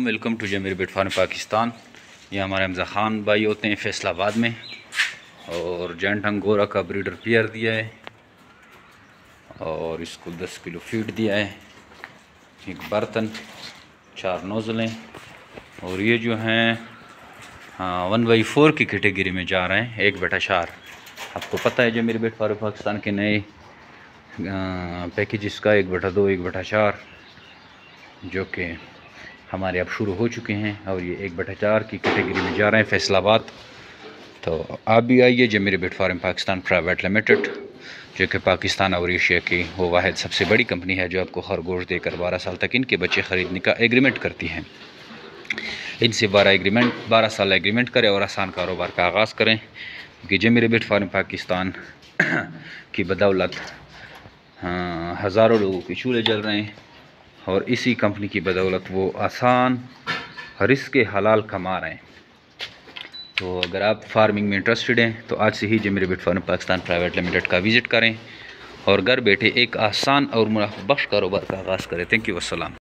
Welcome to Jamiri بیٹ farm Pakistan. یہ ہمارے حمزہ خان بھائی ہوتے ہیں فیصل آباد میں، اور جینٹ انگورا کا بریڈر پیئر دیا ہے اور اس کو 10 کلو فیڈ دیا ہے، ایک برتن، 4 نوزلیں، اور یہ جو ہیں 1/4 کی کیٹیگری میں جا رہے ہیں، 1/4۔ آپ کو پتہ ہے جمیری بیٹ فارم پاکستان کے نئے پیکیجز کا 1/2 1/4 جو کہ ہمارے اب شروع ہو چکے ہیں، اور یہ 1/4 کی کیٹیگری میں جا رہے ہیں فیصل آباد۔ تو آپ بھی آئیے جمیری بیٹ فارم پاکستان پرائیویٹ لمیٹڈ، جو کہ پاکستان اور ایشیا کی وہ واحد سب سے بڑی کمپنی ہے جو آپ کو خرگوش دے کر 12 سال تک ان کے بچے خریدنے کا ایگریمنٹ کرتی ہیں۔ ان سے 12 سال ایگریمنٹ کریں اور آسان کاروبار کا آغاز کریں، کہ جمیری بیٹ فارم پاکستان کی بدولت ہزاروں لوگوں کے چولہے جل رہے ہیں، اور اسی کمپنی کی بدولت وہ آسان رزق حلال کما رہے ہیں۔ تو اگر آپ فارمنگ میں انٹرسٹڈ ہیں تو آج سے ہی جمیری بیٹ فارم پاکستان پرائیویٹ لمیٹڈ کا وزٹ کریں، اور گھر بیٹھے ایک آسان اور منافع بخش کاروبار کا آغاز کریں۔ تھینک یو، السلام۔